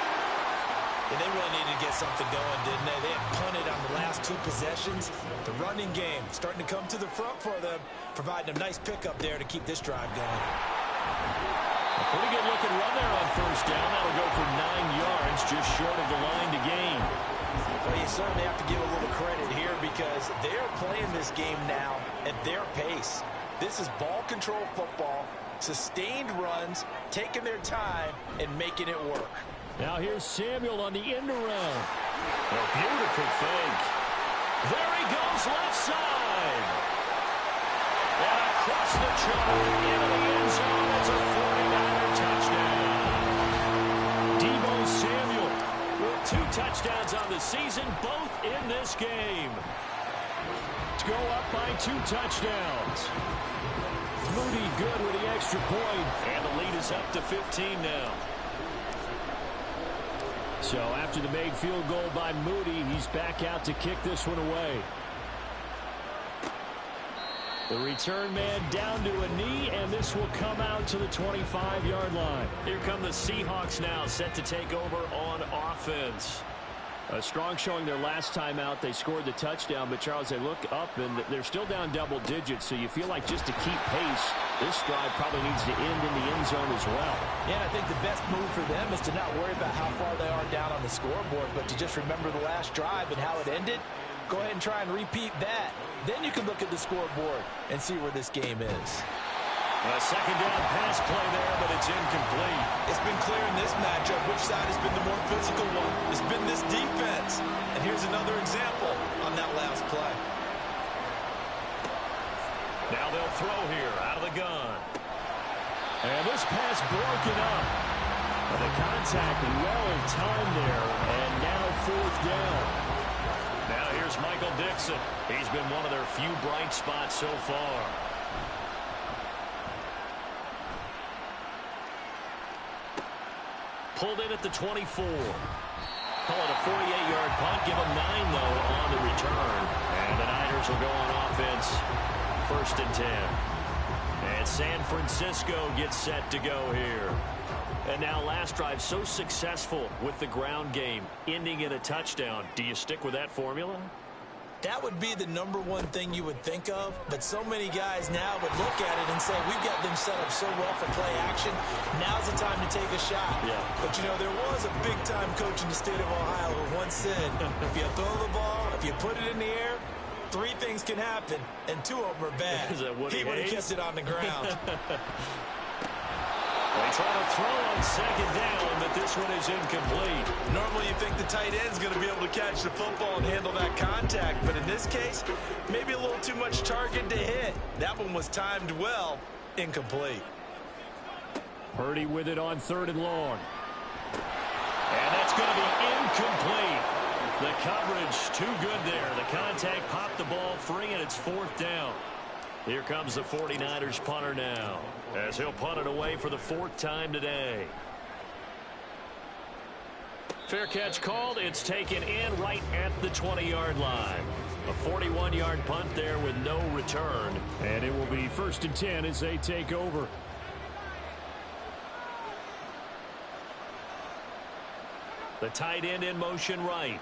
And they really needed to get something going, didn't they? They had punted on the last two possessions. The running game starting to come to the front for them, providing a nice pickup there to keep this drive going. A pretty good looking run there on first down. That'll go for 9 yards, just short of the line to gain. Well, you certainly have to give a little credit here because they're playing this game now at their pace. This is ball control football, sustained runs, taking their time and making it work. Now here's Samuel on the end around. A beautiful fake. There he goes, left side. And across the chalk into the end zone. It's a 49er touchdown. Deebo Samuel with 2 touchdowns on the season, both in this game. To go up by 2 touchdowns. Moody good with the extra point. And the lead is up to 15 now. So after the made field goal by Moody, he's back out to kick this one away. The return man down to a knee, and this will come out to the 25-yard line. Here come the Seahawks now, set to take over on offense. A strong showing their last time out. They scored the touchdown, but Charles, they look up, and they're still down double digits, so you feel like just to keep pace, this drive probably needs to end in the end zone as well. Yeah, and I think the best move for them is to not worry about how far they are down on the scoreboard, but to just remember the last drive and how it ended. Go ahead and try and repeat that. Then you can look at the scoreboard and see where this game is. A second down pass play there, but it's incomplete. It's been clear in this matchup which side has been the more physical one. It's been this defense. And here's another example on that last play. Now they'll throw here out of the gun. And this pass broken up. The contact well timed there, and now 4th down. Now here's Michael Dixon. He's been one of their few bright spots so far. Pulled in at the 24. Call it a 48-yard punt. Give them 9, though, on the return. And the Niners will go on offense. 1st and 10. And San Francisco gets set to go here. And now last drive so successful with the ground game, ending in a touchdown. Do you stick with that formula? That would be the #1 thing you would think of, but so many guys now would look at it and say, we've got them set up so well for play action. Now's the time to take a shot. Yeah. But, you know, there was a big-time coach in the state of Ohio who once said, if you throw the ball, if you put it in the air, 3 things can happen, and 2 of them are bad. Is that Woody He would have Hayes? kept it on the ground. They try to throw on second down, but this one is incomplete. Normally you think the tight end's going to be able to catch the football and handle that contact, but in this case, maybe a little too much target to hit. That one was timed well, incomplete. Purdy with it on 3rd and long. And that's going to be incomplete. The coverage too good there. The contact popped the ball free, and it's 4th down. Here comes the 49ers punter now, as he'll punt it away for the 4th time today. Fair catch called. It's taken in right at the 20-yard line. A 41-yard punt there with no return. And it will be 1st and 10 as they take over. The tight end in motion right.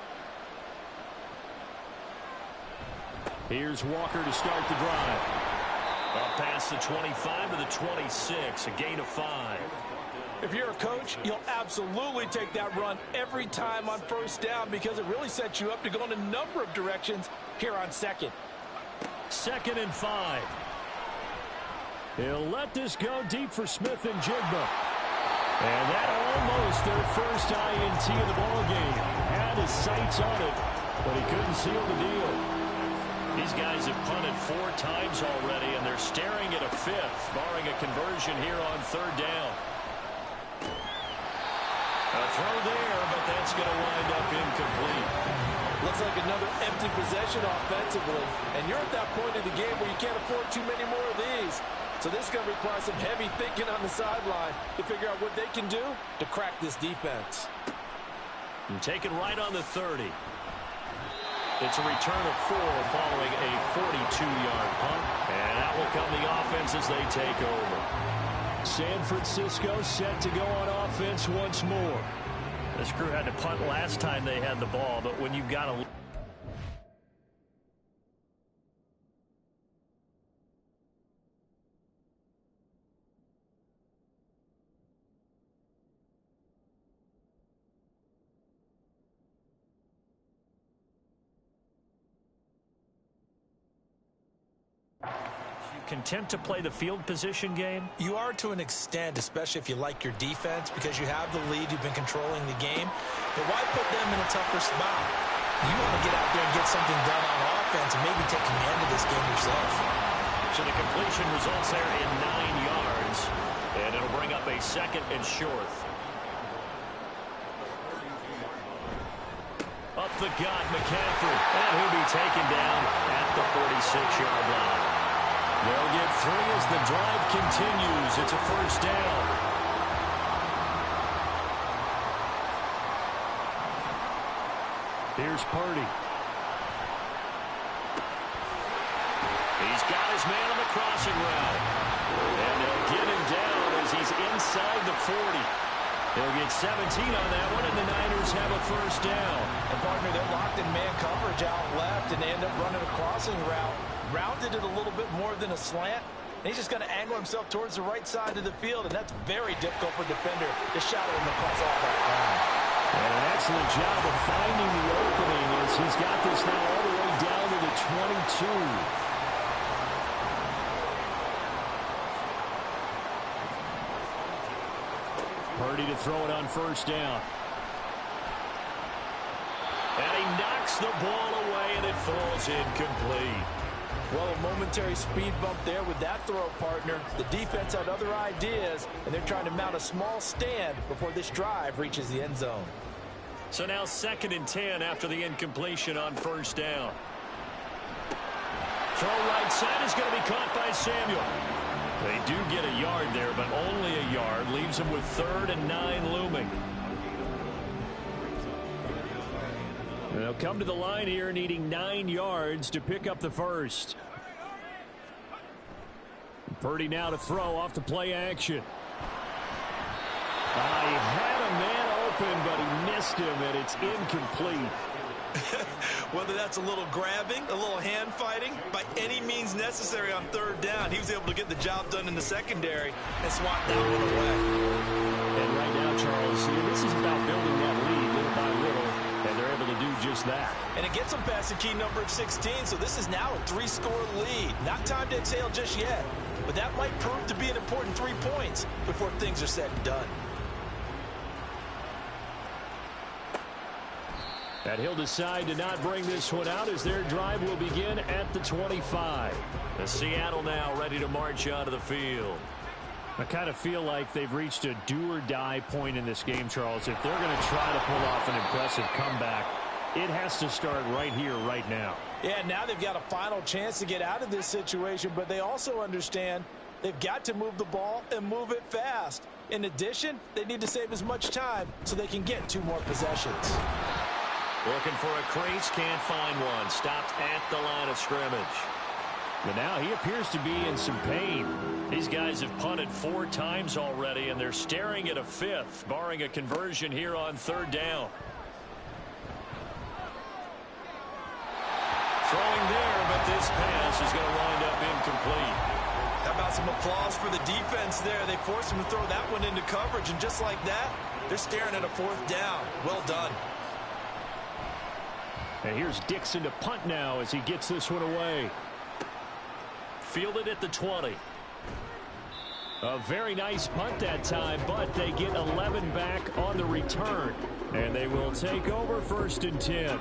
Here's Walker to start the drive. Up past the 25 to the 26, a gain of 5. If you're a coach, you'll absolutely take that run every time on first down because it really sets you up to go in a number of directions here on second. 2nd and 5. He'll let this go deep for Smith and Jigba. And that almost their first INT of the ballgame. Had his sights on it, but he couldn't seal the deal. These guys have punted 4 times already, and they're staring at a 5th, barring a conversion here on 3rd down. A throw there, but that's going to wind up incomplete. Looks like another empty possession offensively. And you're at that point in the game where you can't afford too many more of these. So this is going to require some heavy thinking on the sideline to figure out what they can do to crack this defense. And taken right on the 30. It's a return of 4 following a 42-yard punt. And that will come the offense as they take over. San Francisco set to go on offense once more. This crew had to punt last time they had the ball, but when you've got a... Content to play the field position game? You are to an extent, especially if you like your defense, because you have the lead, you've been controlling the game. But why put them in a tougher spot? You want to get out there and get something done on offense and maybe take command of this game yourself. So the completion results there in 9 yards, and it'll bring up a 2nd and short. Up the gut, McCaffrey, and he'll be taken down at the 46-yard line. They'll get 3 as the drive continues. It's a 1st down. Here's Purdy. He's got his man on the crossing route. And they'll get him down as he's inside the 40. He'll get 17 on that one, and the Niners have a 1st down. And partner, they're locked in man coverage out left, and they end up running a crossing route. Rounded it a little bit more than a slant. And he's just going to angle himself towards the right side of the field, and that's very difficult for a defender to shadow him across all that ground. And an excellent job of finding the opening as he's got this now all the way down to the 22. Purdy to throw it on 1st down. And he knocks the ball away, and it falls incomplete. Well, a momentary speed bump there with that throw, partner. The defense had other ideas, and they're trying to mount a small stand before this drive reaches the end zone. So now 2nd and 10 after the incompletion on 1st down. Throw right side is going to be caught by Samuel. They do get a yard there, but only a yard. Leaves them with 3rd and 9 looming. They'll come to the line here needing 9 yards to pick up the 1st. Purdy now to throw off the play action. He had a man open, but he missed him, and it's incomplete. Whether that's a little grabbing, a little hand fighting, by any means necessary on 3rd down, he was able to get the job done in the secondary and swat that one away. And right now, Charles, this is about building that lead little by little, and they're able to do just that. And it gets them past the key number of 16, so this is now a 3-score lead. Not time to exhale just yet, but that might prove to be an important 3 points before things are said and done. And he'll decide to not bring this one out as their drive will begin at the 25. The Seattle now ready to march onto the field. I kind of feel like they've reached a do-or-die point in this game, Charles. If they're going to try to pull off an impressive comeback, it has to start right here, right now. Yeah, now they've got a final chance to get out of this situation, but they also understand they've got to move the ball and move it fast. In addition, they need to save as much time so they can get 2 more possessions. Looking for a crease, can't find one. Stopped at the line of scrimmage. But now he appears to be in some pain. These guys have punted 4 times already, and they're staring at a 5th, barring a conversion here on 3rd down. Throwing there, but this this pass is going to wind up incomplete. How about some applause for the defense there? They forced him to throw that one into coverage, and just like that, they're staring at a 4th down. Well done. And here's Dixon to punt now as he gets this one away. Fielded at the 20. A very nice punt that time, but they get 11 back on the return. And they will take over 1st and 10.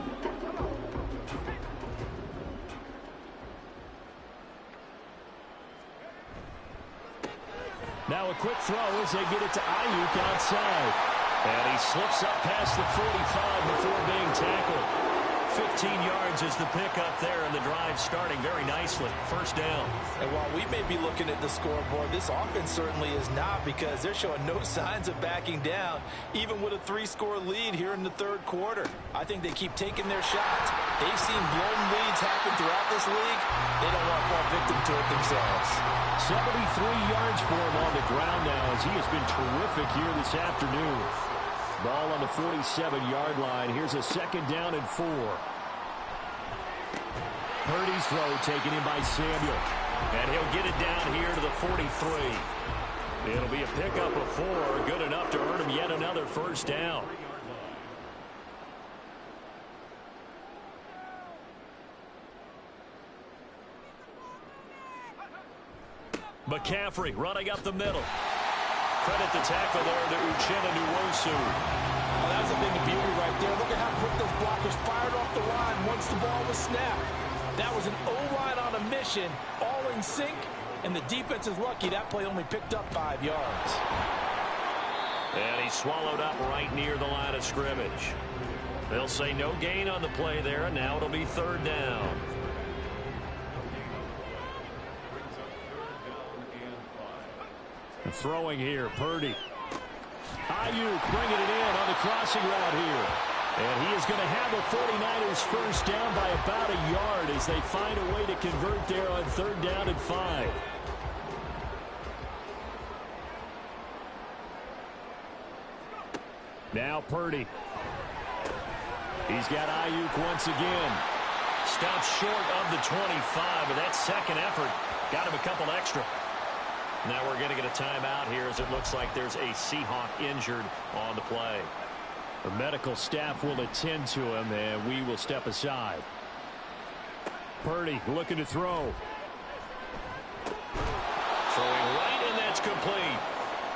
Now a quick throw as they get it to Ayuk outside. And he slips up past the 45 before being tackled. 15 yards is the pickup there, and the drive starting very nicely. 1st down. And while we may be looking at the scoreboard, this offense certainly is not, because they're showing no signs of backing down, even with a 3-score lead here in the 3rd quarter. I think they keep taking their shots. They've seen blown leads happen throughout this league. They don't want to fall victim to it themselves. 73 yards for him on the ground now, as he has been terrific here this afternoon. Ball on the 47-yard line. Here's a 2nd down and 4. Purdy's throw taken in by Samuel. And he'll get it down here to the 43. It'll be a pickup of 4. Good enough to earn him yet another 1st down. McCaffrey running up the middle. Credit the tackle there to Uchenna Nwosu. Oh, that's a big beauty right there. Look at how quick those blockers fired off the line once the ball was snapped. That was an O-line on a mission, all in sync, and the defense is lucky that play only picked up 5 yards. And he's swallowed up right near the line of scrimmage. They'll say no gain on the play there, and now it'll be 3rd down. Throwing here, Purdy. Ayuk bringing it in on the crossing route here. And he is going to have the 49ers 1st down by about a yard as they find a way to convert there on 3rd down and 5. Now Purdy. He's got Ayuk once again. Stopped short of the 25, but that 2nd effort got him a couple extra. Now we're going to get a timeout here as it looks like there's a Seahawk injured on the play. The medical staff will attend to him, and we will step aside. Purdy looking to throw. Throwing right, and that's complete.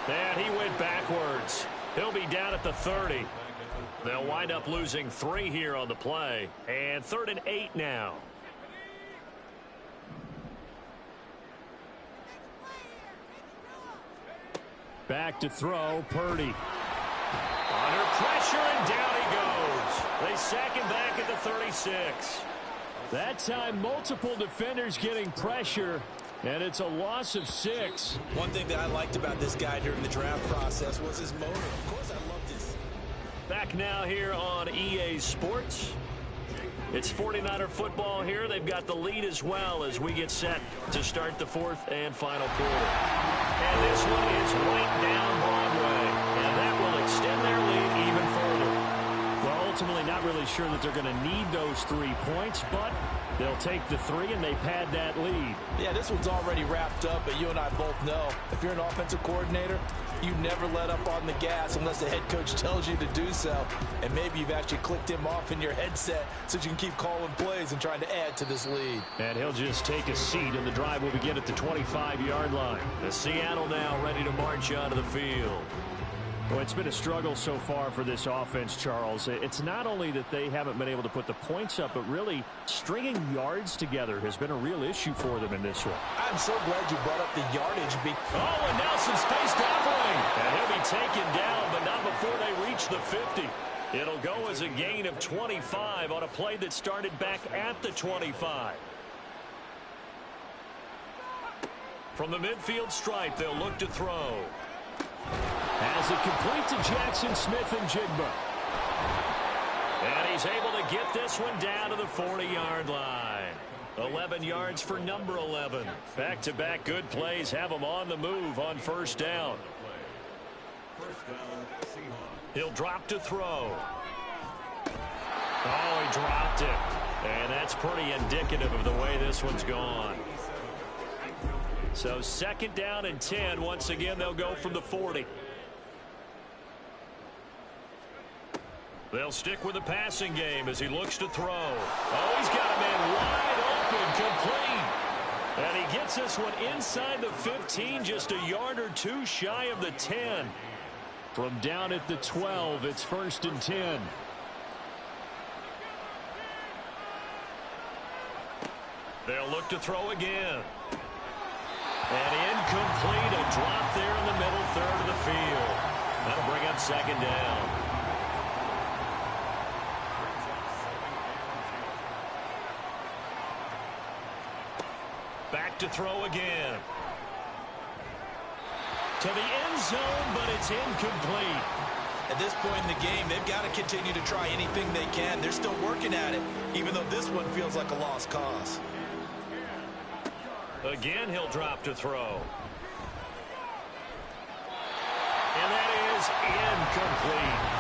And he went backwards. He'll be down at the 30. They'll wind up losing 3 here on the play. And 3rd and 8 now. Back to throw, Purdy. Under pressure, and down he goes. They sack him back at the 36. That time, multiple defenders getting pressure, and it's a loss of 6. One thing that I liked about this guy during the draft process was his motor. Of course, I love this. Back now here on EA Sports. It's 49er football here. They've got the lead as well as we get set to start the 4th and final quarter. And this one is right down Broadway. And that will extend their lead even further. Well, ultimately not really sure that they're going to need those 3 points, but they'll take the 3 and they pad that lead. Yeah, this one's already wrapped up, but you and I both know if you're an offensive coordinator, you never let up on the gas unless the head coach tells you to do so. And maybe you've actually clicked him off in your headset so you can keep calling plays and trying to add to this lead. And he'll just take a seat, and the drive will begin at the 25-yard line. The Seattle now ready to march onto the field. Well, it's been a struggle so far for this offense, Charles. It's not only that they haven't been able to put the points up, but really stringing yards together has been a real issue for them in this one. I'm so glad you brought up the yardage. Oh, and now some space tackling. And he'll be taken down, but not before they reach the 50. It'll go as a gain of 25 on a play that started back at the 25. From the midfield stripe, they'll look to throw. As it complete to Jackson Smith-Njigba. And he's able to get this one down to the 40-yard line. 11 yards for number 11. Back-to-back good plays have him on the move on 1st down. He'll drop to throw. Oh, he dropped it. And that's pretty indicative of the way this one's gone. So 2nd down and 10. Once again, they'll go from the 40. They'll stick with the passing game as he looks to throw. Oh, he's got a man wide open, complete. And he gets this one inside the 15, just a yard or two shy of the 10. From down at the 12, it's 1st and 10. They'll look to throw again. And incomplete, a drop there in the middle third of the field. That'll bring up 2nd down. Back to throw again. To the end zone, but it's incomplete. At this point in the game, they've got to continue to try anything they can. They're still working at it, even though this one feels like a lost cause. Again, he'll drop to throw. And that is incomplete.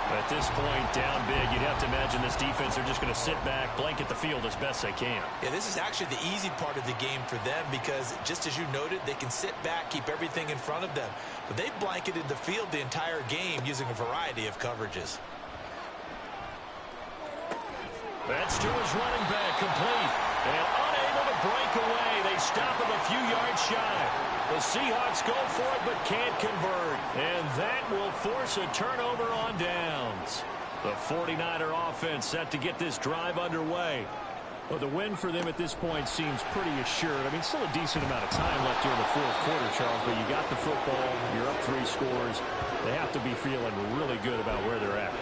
At this point, down big, you'd have to imagine this defense are just going to sit back, blanket the field as best they can. Yeah, this is actually the easy part of the game for them because, just as you noted, they can sit back, keep everything in front of them. But they've blanketed the field the entire game using a variety of coverages. That's to his running back, complete. And unable to break away. They stop him a few yards shy. The Seahawks go for it but can't convert. And that will force a turnover on downs. The 49er offense set to get this drive underway. Well, the win for them at this point seems pretty assured. I mean, still a decent amount of time left here in the 4th quarter, Charles, but you got the football, you're up 3 scores. They have to be feeling really good about where they're at.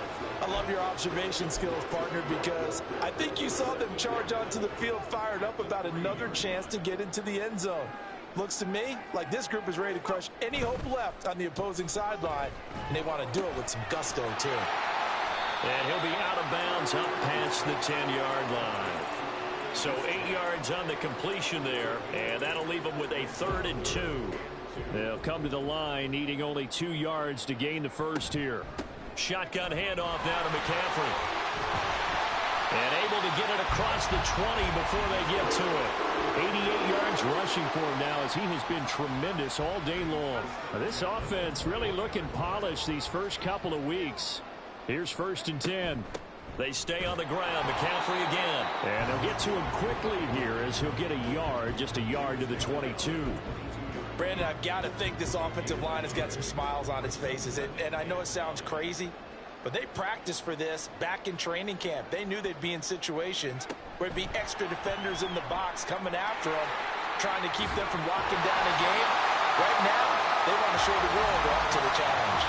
I love your observation skills, partner, because I think you saw them charge onto the field fired up about another chance to get into the end zone. Looks to me like this group is ready to crush any hope left on the opposing sideline, and they want to do it with some gusto, too. And he'll be out of bounds up past the 10-yard line. So 8 yards on the completion there, and that'll leave them with a 3rd and 2. They'll come to the line needing only 2 yards to gain the first here. Shotgun handoff now to McCaffrey. And able to get it across the 20 before they get to it. 88 yards rushing for him now as he has been tremendous all day long. Now, this offense really looking polished these first couple of weeks. Here's 1st and 10. They stay on the ground. McCaffrey again. And they'll get to him quickly here as he'll get a yard, just a yard to the 22. Brandon, I've got to think this offensive line has got some smiles on its faces. And I know it sounds crazy, but they practiced for this back in training camp. They knew they'd be in situations where it'd be extra defenders in the box coming after them, trying to keep them from locking down a game. Right now, they want to show the world they're up to the challenge.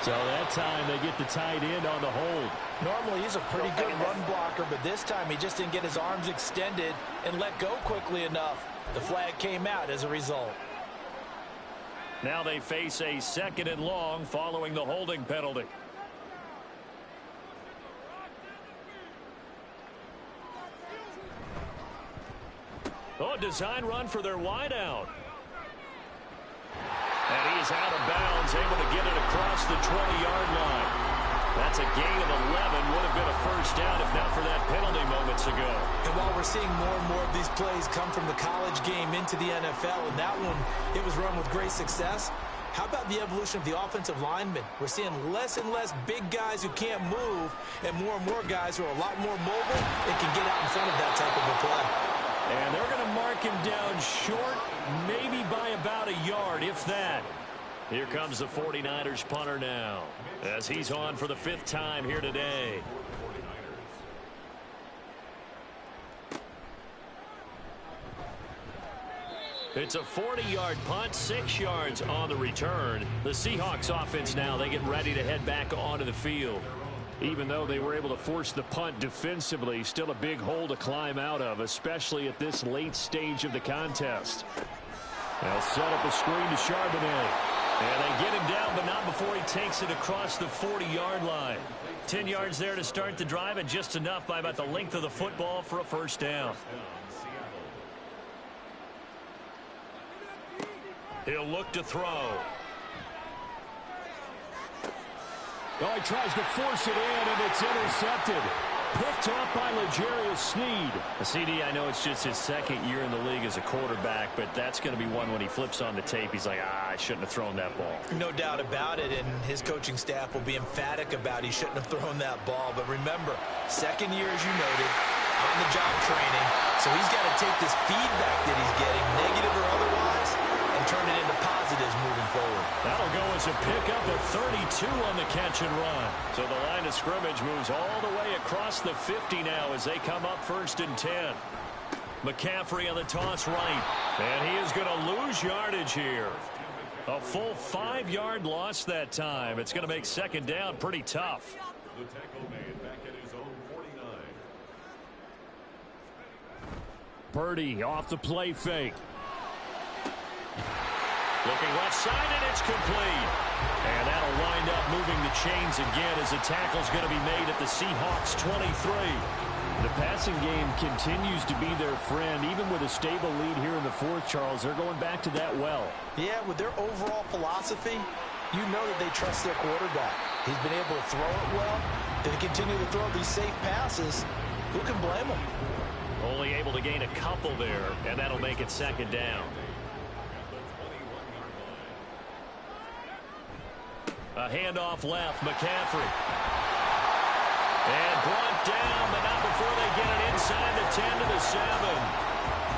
So that time they get the tight end on the hold. Normally he's a pretty good run blocker, but this time he just didn't get his arms extended and let go quickly enough. The flag came out as a result. Now they face a 2nd and long following the holding penalty. Oh, design run for their wideout. And he's out of bounds, able to get it across the 20-yard line. That's a gain of 11. Would have been a first down if not for that penalty moments ago. And while we're seeing more and more of these plays come from the college game into the NFL, and that one, it was run with great success, how about the evolution of the offensive linemen? We're seeing less and less big guys who can't move and more guys who are a lot more mobile and can get out in front of that type of a play. And they're going to mark him down short, maybe by about a yard, if that. Here comes the 49ers punter now, as he's on for the 5th time here today. It's a 40-yard punt, 6 yards on the return. The Seahawks offense now, they get ready to head back onto the field. Even though they were able to force the punt defensively, still a big hole to climb out of, especially at this late stage of the contest. They'll set up a screen to Charbonnet. And they get him down, but not before he takes it across the 40-yard line. 10 yards there to start the drive, and just enough by about the length of the football for a first down. He'll look to throw. Oh, he tries to force it in, and it's intercepted. Picked off by L'Jarius Sneed. CD, I know it's just his second year in the league as a quarterback, but that's going to be one when he flips on the tape. He's like, I shouldn't have thrown that ball. No doubt about it, and his coaching staff will be emphatic about he shouldn't have thrown that ball. But remember, second year, as you noted, on-the-job training, so he's got to take this feedback that he's getting, negative or otherwise, and turn it into positives moving forward. That'll go as a pickup of 32 on the catch and run. So the line of scrimmage moves all the way across the 50 now as they come up 1st and 10. McCaffrey on the toss right. And he is going to lose yardage here. A full 5-yard loss that time. It's going to make 2nd down pretty tough. The tackle made back at his own 49. Purdy off the play fake. Looking left side, and it's complete. And that'll wind up moving the chains again as the tackle's going to be made at the Seahawks 23. The passing game continues to be their friend. Even with a stable lead here in the 4th, Charles, they're going back to that well. Yeah, with their overall philosophy, you know that they trust their quarterback. He's been able to throw it well. They continue to throw these safe passes. Who can blame them? Only able to gain a couple there, and that'll make it 2nd down. A handoff left, McCaffrey. And brought down, but not before they get it inside the 10 to the 7.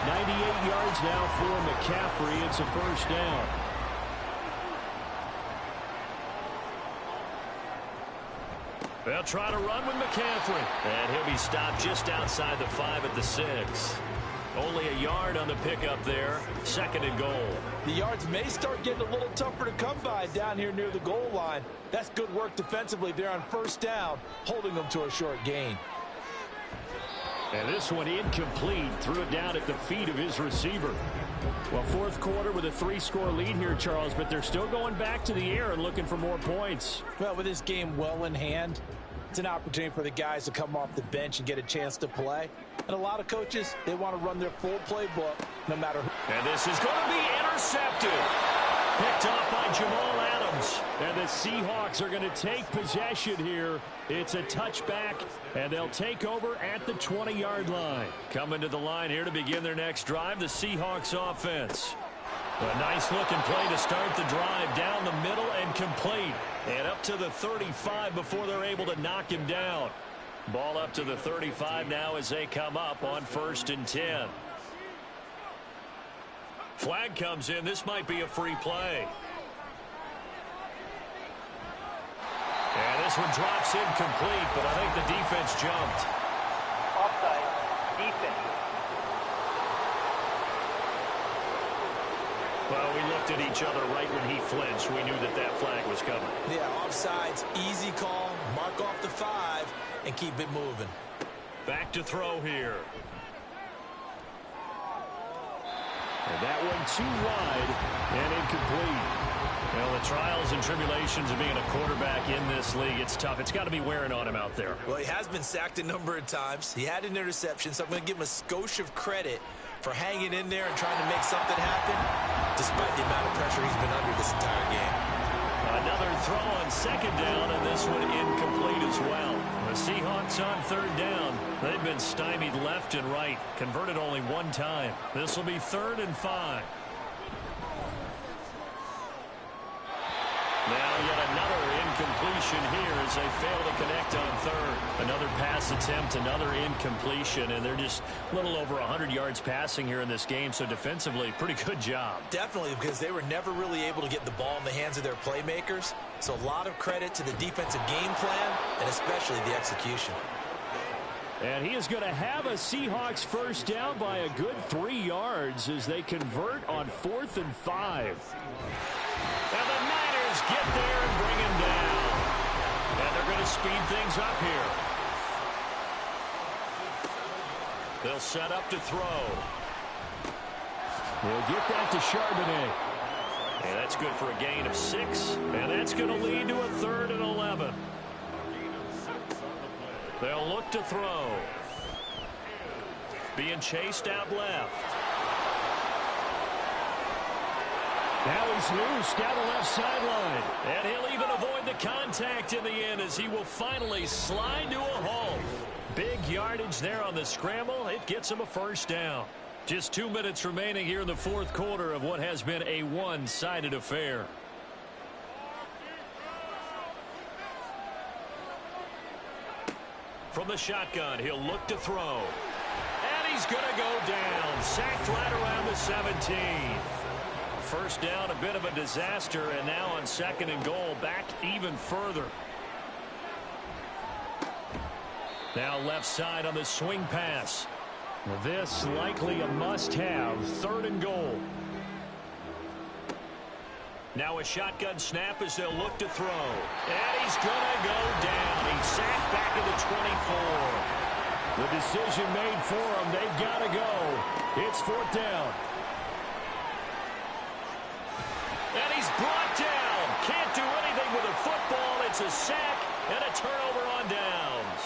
98 yards now for McCaffrey. It's a 1st down. They'll try to run with McCaffrey. And he'll be stopped just outside the 5 at the 6. Only a yard on the pickup there. 2nd and goal. The yards may start getting a little tougher to come by down here near the goal line. That's good work defensively there on 1st down, holding them to a short gain. And this one incomplete. Threw it down at the feet of his receiver. Well, 4th quarter with a 3-score lead here, Charles, but they're still going back to the air and looking for more points. Well, with this game well in hand, it's an opportunity for the guys to come off the bench and get a chance to play. And a lot of coaches, they want to run their full playbook no matter who. And this is going to be intercepted. Picked off by Jamal Adams. And the Seahawks are going to take possession here. It's a touchback, and they'll take over at the 20-yard line. Coming to the line here to begin their next drive, the Seahawks offense. A nice-looking play to start the drive down the middle and complete. And up to the 35 before they're able to knock him down. Ball up to the 35 now as they come up on 1st and 10. Flag comes in. This might be a free play. And this one drops incomplete, but I think the defense jumped. Offside, defense. Well, we looked at each other right when he flinched. We knew that that flag was coming. Yeah, offsides, easy call, mark off the 5, and keep it moving. Back to throw here. And that one too wide and incomplete. Well, the trials and tribulations of being a quarterback in this league, it's tough. It's got to be wearing on him out there. Well, he has been sacked a number of times. He had an interception, so I'm going to give him a skosh of credit for hanging in there and trying to make something happen, despite the amount of pressure he's been under this entire game. Another throw on 2nd down, and this one incomplete as well. The Seahawks on 3rd down. They've been stymied left and right, converted only one time. This will be 3rd and 5. Now yet another incompletion here as they fail to connect on 3rd. Another pass attempt, another incompletion, and they're just a little over 100 yards passing here in this game, so defensively, pretty good job. Definitely, because they were never really able to get the ball in the hands of their playmakers, so a lot of credit to the defensive game plan and especially the execution. And he is going to have a Seahawks 1st down by a good 3 yards as they convert on 4th and 5. And the Niners get there and bring him down. And they're going to speed things up here. They'll set up to throw. They'll get that to Charbonnet. And that's good for a gain of 6. And that's going to lead to a 3rd and 11. They'll look to throw. Being chased out left. Now he's loose down the left sideline. And he'll even avoid the contact in the end as he will finally slide to a halt. Big yardage there on the scramble. It gets him a first down. Just 2 minutes remaining here in the fourth quarter of what has been a one-sided affair. From the shotgun, he'll look to throw. And he's going to go down. Sacked right around the 17. First down, a bit of a disaster, and now on second and goal, back even further. Now left side on the swing pass. This likely a must-have, third and goal. Now a shotgun snap as they'll look to throw. And he's going to go down. He's sacked back at the 24. The decision made for him. They've got to go. It's fourth down. And he's brought down. Can't do anything with a football. It's a sack and a turnover on downs.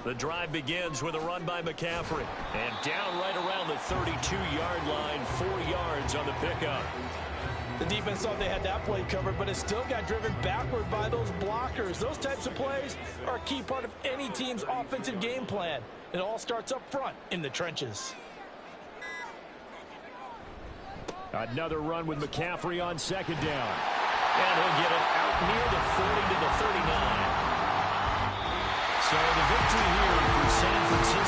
The drive begins with a run by McCaffrey. And down right around the 32-yard line, 4 yards on the pickup. The defense thought they had that play covered, but it still got driven backward by those blockers. Those types of plays are a key part of any team's offensive game plan. It all starts up front in the trenches. Another run with McCaffrey on second down. And he'll get it out near the 40 to the 39. So the victory here for San Francisco.